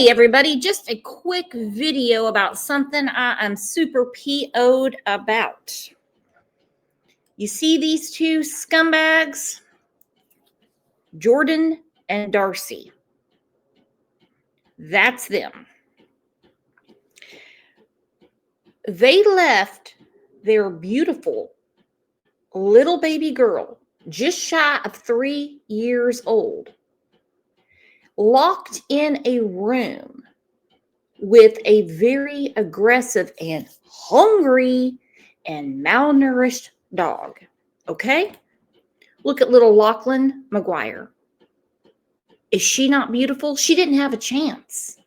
everybody, just a quick video about something I am super PO'd about. You see these two scumbags? Jordan and Darcy. That's them. They left their beautiful little baby girl, just shy of 3 years old, locked in a room with a very aggressive and hungry and malnourished dog. Okay? Look at little Lachlan McGuire. Is she not beautiful? She didn't have a chance.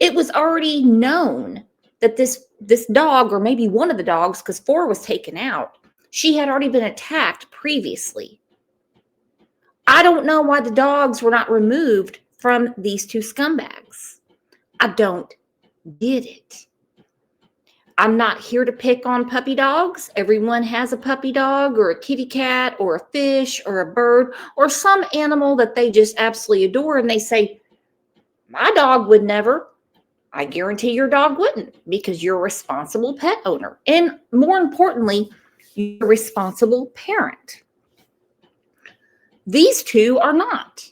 It was already known that this dog, or maybe one of the dogs, because 4 was taken out, she had already been attacked previously. I don't know why the dogs were not removed from these two scumbags. I don't get it. I'm not here to pick on puppy dogs. Everyone has a puppy dog or a kitty cat or a fish or a bird or some animal that they just absolutely adore. And they say, my dog would never. I guarantee your dog wouldn't, because you're a responsible pet owner. And more importantly, you're a responsible parent. These two are not.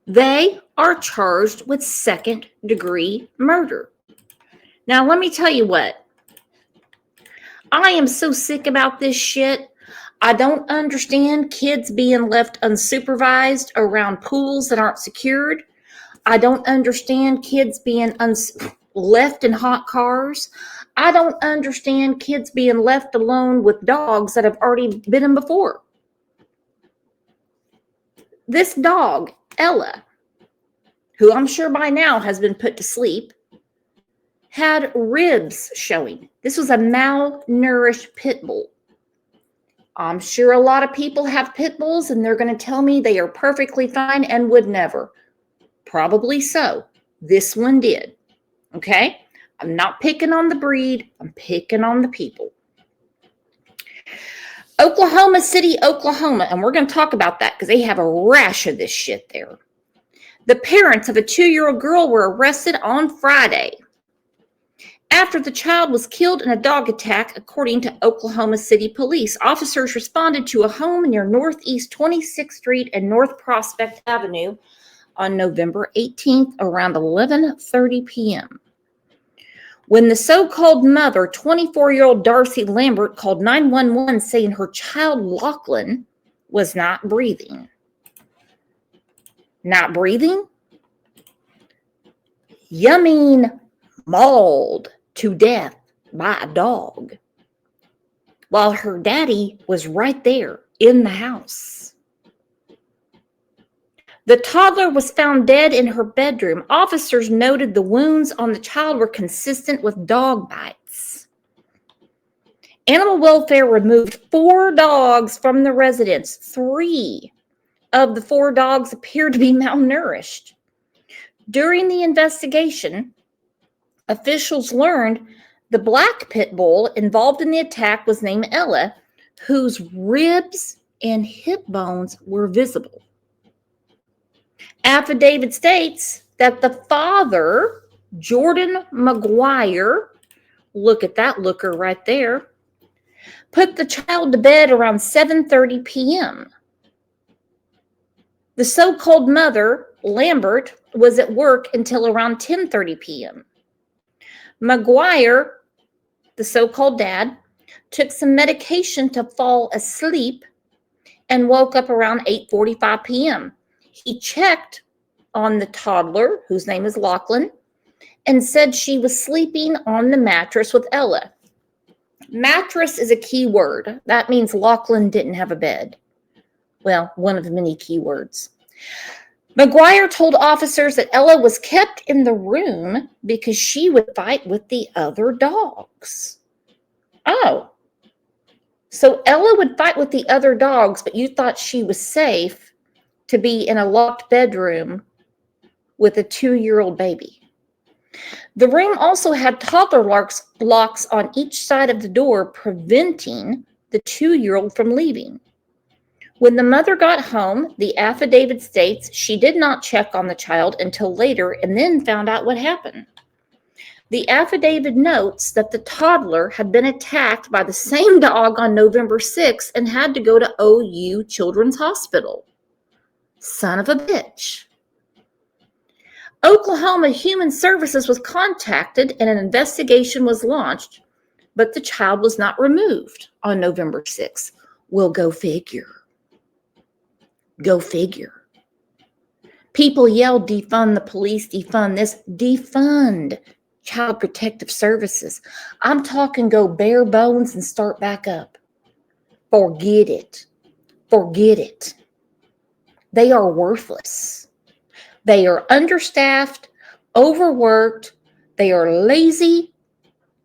They are charged with second-degree murder. Now, let me tell you what. I am so sick about this shit. I don't understand kids being left unsupervised around pools that aren't secured. I don't understand kids being left in hot cars. I don't understand kids being left alone with dogs that have already been in before. This dog, Ella, who I'm sure by now has been put to sleep, had ribs showing. This was a malnourished pit bull. I'm sure a lot of people have pit bulls and they're going to tell me they are perfectly fine and would never. Probably so. This one did. Okay? I'm not picking on the breed. I'm picking on the people. Oklahoma City, Oklahoma, and we're going to talk about that because they have a rash of this shit there. The parents of a 2-year-old girl were arrested on Friday after the child was killed in a dog attack, according to Oklahoma City police. Officers responded to a home near Northeast 26th Street and North Prospect Avenue on November 18th around 11:30 p.m. when the so-called mother, 24-year-old Darcy Lambert, called 911 saying her child Lachlan was not breathing. Not breathing? You mean mauled to death by a dog while her daddy was right there in the house. The toddler was found dead in her bedroom. Officers noted the wounds on the child were consistent with dog bites. Animal welfare removed 4 dogs from the residence. 3 of the 4 dogs appeared to be malnourished. During the investigation, officials learned the black pit bull involved in the attack was named Ella, whose ribs and hip bones were visible. Affidavit states that the father, Jordan McGuire, look at that looker right there, put the child to bed around 7:30 p.m. The so-called mother, Lambert, was at work until around 10:30 p.m. McGuire, the so-called dad, took some medication to fall asleep and woke up around 8:45 p.m. He checked on the toddler, whose name is Lachlan, and said she was sleeping on the mattress with Ella. Mattress is a key word. That means Lachlan didn't have a bed. Well, one of the many key words. McGuire told officers that Ella was kept in the room because she would fight with the other dogs. Oh, so Ella would fight with the other dogs, but you thought she was safe to be in a locked bedroom with a 2-year-old baby. The room also had toddler locks on each side of the door, preventing the 2-year-old from leaving. When the mother got home, the affidavit states she did not check on the child until later and then found out what happened. The affidavit notes that the toddler had been attacked by the same dog on November 6th and had to go to OU Children's Hospital. Son of a bitch. Oklahoma Human Services was contacted and an investigation was launched, but the child was not removed on November 6th. Well, go figure. Go figure. People yelled, defund the police, defund this, defund Child Protective Services. I'm talking go bare bones and start back up. Forget it. Forget it. They are worthless. They are understaffed, overworked, they are lazy,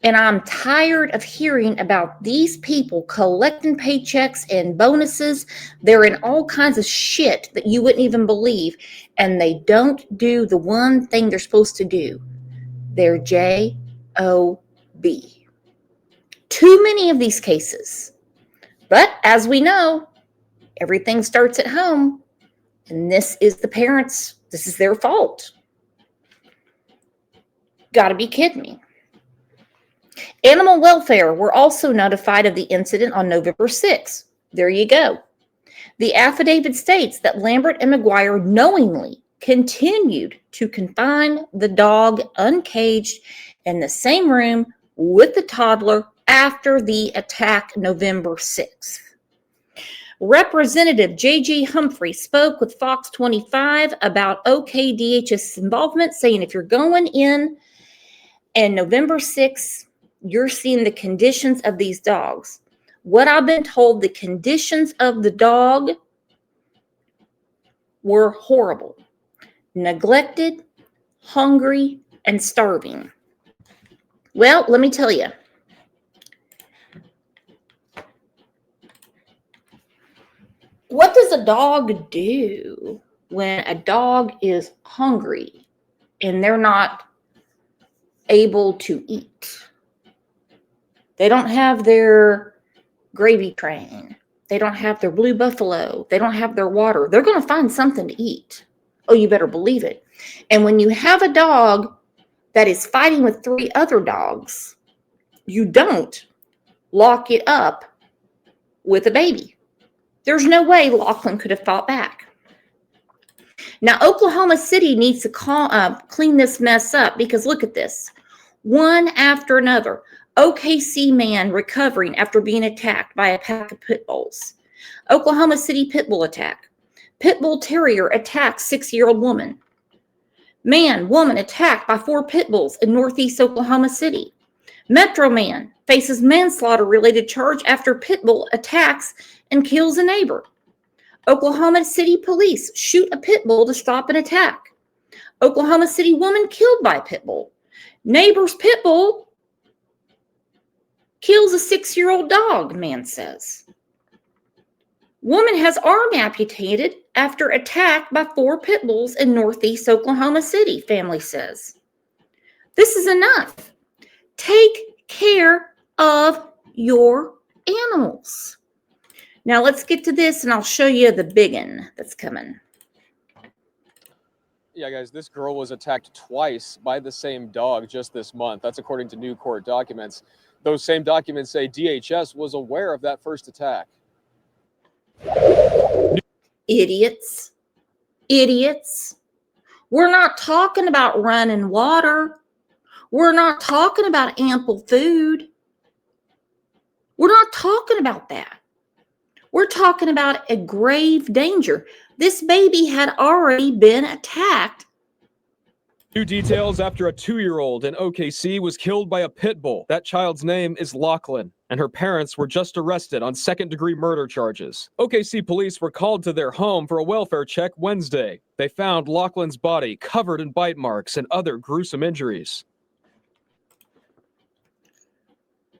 and I'm tired of hearing about these people collecting paychecks and bonuses. They're in all kinds of shit that you wouldn't even believe, and they don't do the one thing they're supposed to do. They're J-O-B. Too many of these cases. But as we know, everything starts at home, and this is the parents', this is their fault. Gotta be kidding me. Animal welfare were also notified of the incident on November 6th. There you go. The affidavit states that Lambert and McGuire knowingly continued to confine the dog uncaged in the same room with the toddler after the attack November 6th. Representative J.G. Humphrey spoke with Fox 25 about OKDHS involvement, saying if you're going in and November 6th, you're seeing the conditions of these dogs. What I've been told, the conditions of the dog were horrible. Neglected, hungry, and starving. Well, let me tell you. What does a dog do when a dog is hungry and they're not able to eat? They don't have their gravy train. They don't have their blue buffalo. They don't have their water. They're going to find something to eat. Oh, you better believe it. And when you have a dog that is fighting with 3 other dogs, you don't lock it up with a baby. There's no way Lachlan could have fought back. Now, Oklahoma City needs to clean this mess up because look at this. One after another. OKC man recovering after being attacked by a pack of pit bulls. Oklahoma City pit bull attack. Pit bull terrier attacks 6-year-old woman. Man, woman attacked by 4 pit bulls in northeast Oklahoma City. Metro man faces manslaughter-related charge after pit bull attacks and kills a neighbor. Oklahoma City police shoot a pit bull to stop an attack. Oklahoma City woman killed by a pit bull. Neighbor's pit bull kills a 6-year-old dog, man says. Woman has arm amputated after attack by 4 pit bulls in northeast Oklahoma City, family says. This is enough. Take care of your animals. Now let's get to this and I'll show you the biggin that's coming. Yeah, guys, this girl was attacked twice by the same dog just this month. That's according to new court documents. Those same documents say DHS was aware of that first attack. Idiots. Idiots. We're not talking about running water. We're not talking about ample food. We're not talking about that. We're talking about a grave danger. This baby had already been attacked. New details after a 2-year-old in OKC was killed by a pit bull. That child's name is Lachlan, and her parents were just arrested on second-degree murder charges. OKC police were called to their home for a welfare check Wednesday. They found Lachlan's body covered in bite marks and other gruesome injuries.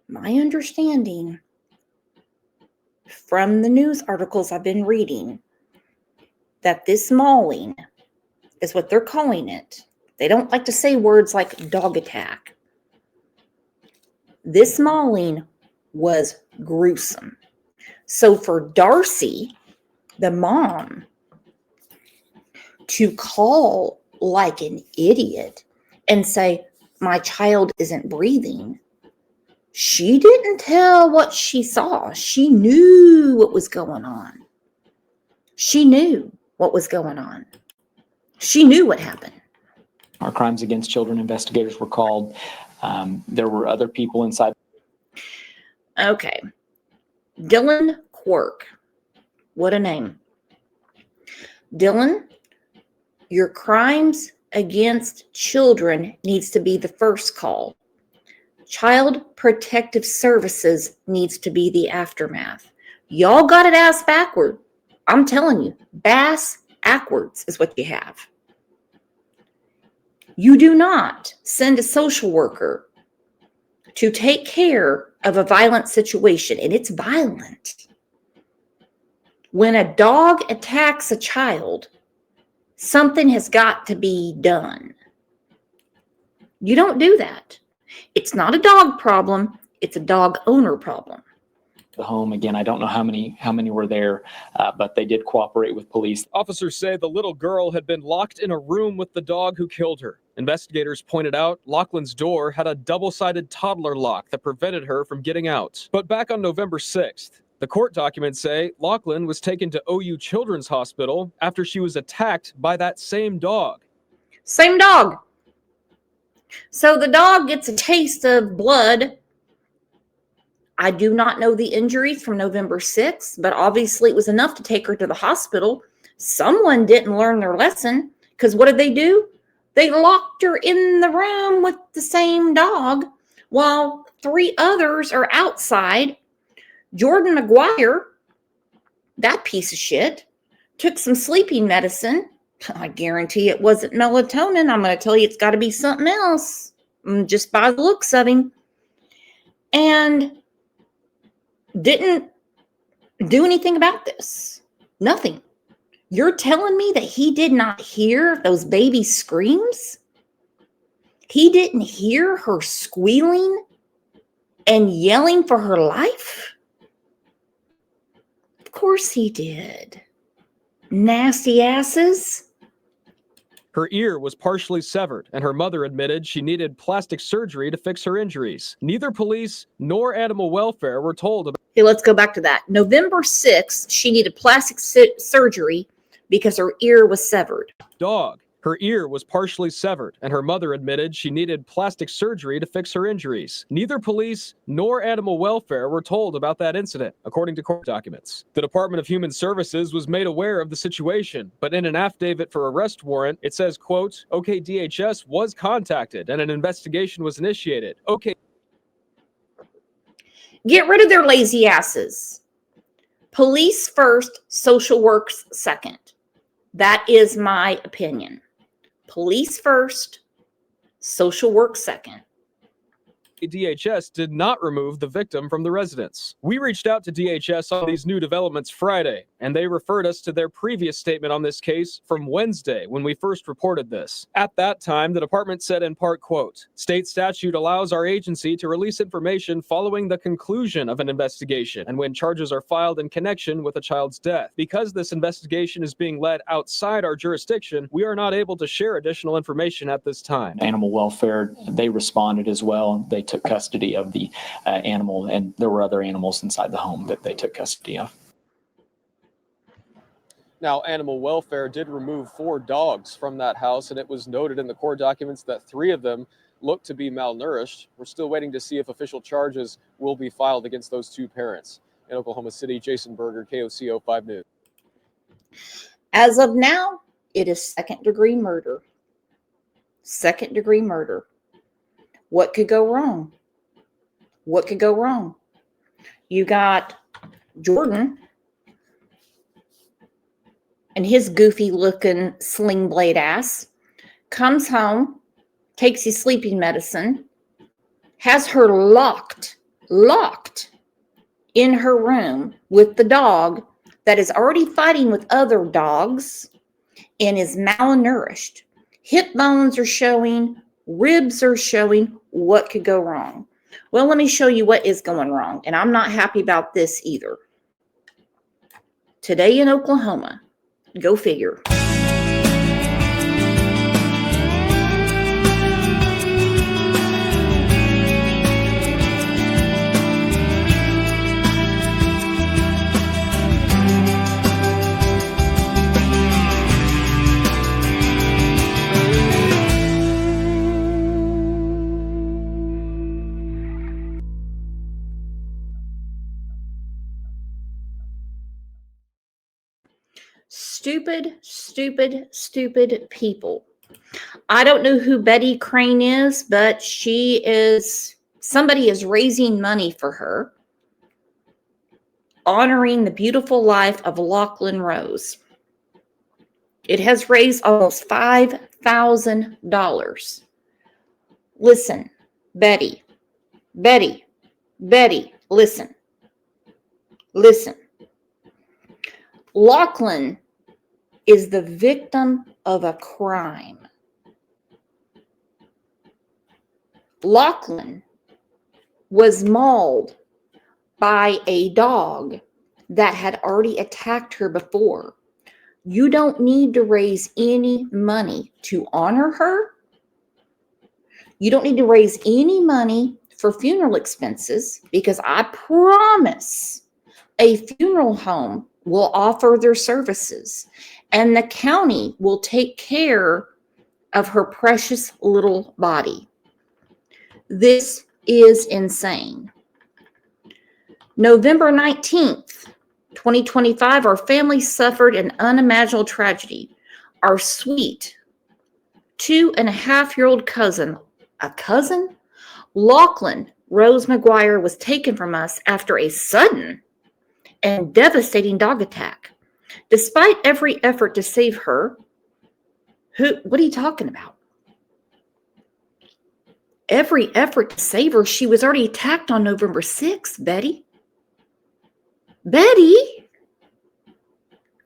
My understanding from the news articles I've been reading that this mauling is what they're calling it. They don't like to say words like dog attack. This mauling was gruesome. So for Darcy the mom to call like an idiot and say, my child isn't breathing. She didn't tell what she saw. She knew what was going on. She knew what was going on. She knew what happened. Our crimes against children investigators were called. There were other people inside. Okay. Dylan Quirk. What a name. Dylan, your crimes against children needs to be the first call. Child Protective Services needs to be the aftermath. Y'all got it ass backward. I'm telling you, bass backwards is what you have. You do not send a social worker to take care of a violent situation, and it's violent. When a dog attacks a child, something has got to be done. You don't do that. It's not a dog problem. It's a dog owner problem. The home again, I don't know how many were there, but they did cooperate with police. Officers say the little girl had been locked in a room with the dog who killed her. Investigators pointed out Lachlan's door had a double-sided toddler lock that prevented her from getting out. But back on November 6th, the court documents say Lachlan was taken to OU Children's Hospital after she was attacked by that same dog. Same dog. So the dog gets a taste of blood. I do not know the injuries from November 6th, but obviously it was enough to take her to the hospital. Someone didn't learn their lesson, because what did they do? They locked her in the room with the same dog while 3 others are outside. Jordan McGuire, that piece of shit, took some sleeping medicine. I guarantee it wasn't melatonin. I'm going to tell you it's got to be something else, just by the looks of him. And didn't do anything about this. Nothing. You're telling me that he did not hear those baby screams? He didn't hear her squealing and yelling for her life? Of course he did. Nasty asses. Her ear was partially severed, and her mother admitted she needed plastic surgery to fix her injuries. Neither police nor animal welfare were told about. Okay, let's go back to that. November 6th, she needed plastic surgery because her ear was severed. Dog. Her ear was partially severed, and her mother admitted she needed plastic surgery to fix her injuries. Neither police nor animal welfare were told about that incident, according to court documents. The Department of Human Services was made aware of the situation, but in an affidavit for arrest warrant, it says, quote, OKDHS was contacted and an investigation was initiated. Okay. Get rid of their lazy asses. Police first, social works second. That is my opinion. Police first, social work second. DHS did not remove the victim from the residence. We reached out to DHS on these new developments Friday, and they referred us to their previous statement on this case from Wednesday when we first reported this. At that time, the department said in part, quote, state statute allows our agency to release information following the conclusion of an investigation and when charges are filed in connection with a child's death. Because this investigation is being led outside our jurisdiction, we are not able to share additional information at this time. Animal welfare, they responded as well. They took custody of the animal, and there were other animals inside the home that they took custody of. Now, animal welfare did remove 4 dogs from that house, and it was noted in the court documents that 3 of them looked to be malnourished. We're still waiting to see if official charges will be filed against those 2 parents. In Oklahoma City, Jason Berger, KOCO 5 News. As of now, it is second-degree murder. Second-degree murder. What could go wrong? What could go wrong? You got Jordan and his goofy-looking sling blade ass comes home, takes his sleeping medicine, has her locked in her room with the dog that is already fighting with other dogs and is malnourished. Hip bones are showing, ribs are showing. What could go wrong? Well, let me show you what is going wrong, and I'm not happy about this either. today in Oklahoma. Go figure. Stupid, stupid, stupid people. I don't know who Betty Crane is, but somebody is raising money for her, honoring the beautiful life of Lachlan Rose. It has raised almost $5,000. Listen, Betty, listen. Lachlan is the victim of a crime. Lachlan was mauled by a dog that had already attacked her before. You don't need to raise any money to honor her. You don't need to raise any money for funeral expenses, because I promise a funeral home will offer their services and the county will take care of her precious little body. This is insane. November 19th, 2025, our family suffered an unimaginable tragedy. Our sweet 2.5-year-old cousin, Lachlan Rose McGuire, was taken from us after a sudden and devastating dog attack. Despite every effort to save her, what are you talking about? Every effort to save her, she was already attacked on November 6th, Betty. Betty?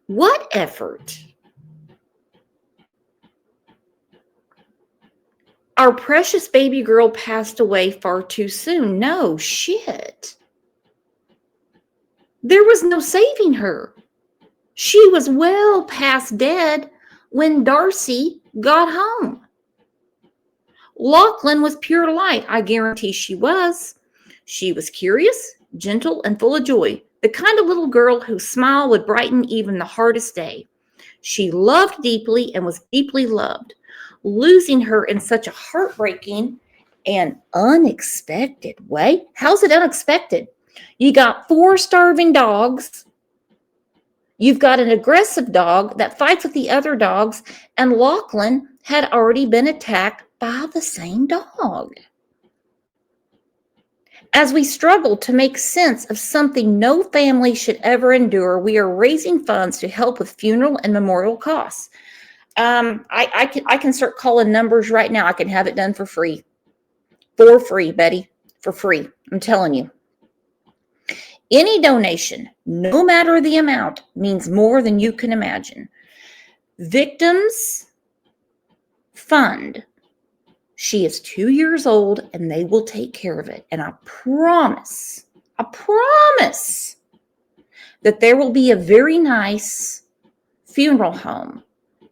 What effort? Our precious baby girl passed away far too soon. No shit. There was no saving her. She was well past dead when Darcy got home. Lachlan was pure light. I guarantee she was. She was curious, gentle, and full of joy. The kind of little girl whose smile would brighten even the hardest day. She loved deeply and was deeply loved. Losing her in such a heartbreaking and unexpected way. How's it unexpected? You got 4 starving dogs. You've got an aggressive dog that fights with the other dogs, and Lachlan had already been attacked by the same dog. As we struggle to make sense of something no family should ever endure, we are raising funds to help with funeral and memorial costs. I can start calling numbers right now. I can have it done for free. For free, Betty. For free. I'm telling you. Any donation, no matter the amount, means more than you can imagine. Victims Fund. She is 2 years old and they will take care of it. And I promise that there will be a very nice funeral home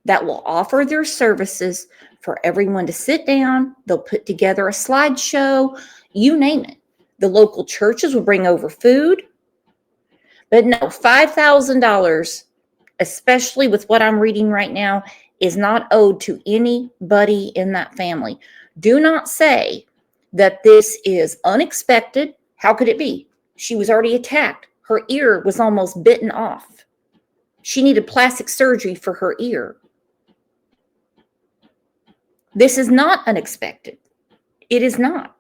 that will offer their services for everyone to sit down. They'll put together a slideshow, you name it. The local churches will bring over food. But no, $5,000, especially with what I'm reading right now, is not owed to anybody in that family. Do not say that this is unexpected. How could it be? She was already attacked. Her ear was almost bitten off. She needed plastic surgery for her ear. This is not unexpected. It is not.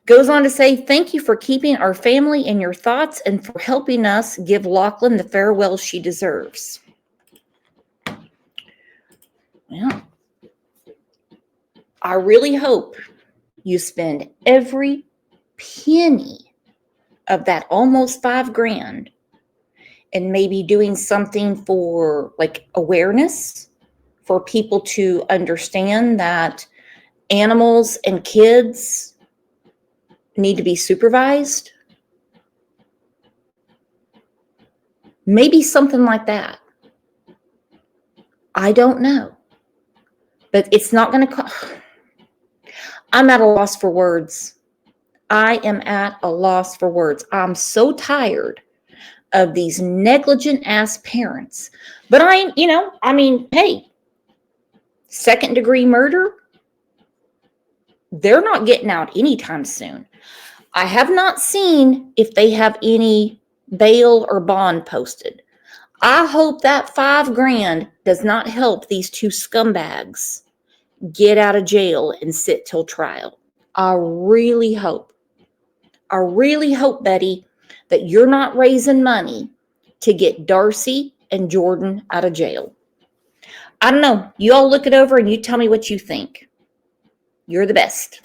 Goes on to say, thank you for keeping our family in your thoughts and for helping us give Lachlan the farewell she deserves. Well, I really hope you spend every penny of that almost $5,000 and maybe doing something for like awareness, for people to understand that animals and kids need to be supervised. Maybe something like that. I don't know. But it's not going to I'm at a loss for words. I am at a loss for words. I'm so tired of these negligent ass parents. But hey, second degree murder, they're not getting out anytime soon. I have not seen if they have any bail or bond posted. I hope that $5,000 does not help these two scumbags get out of jail and sit till trial. I really hope, Betty, that you're not raising money to get Darcy and Jordan out of jail. I don't know. You all look it over and you tell me what you think. You're the best.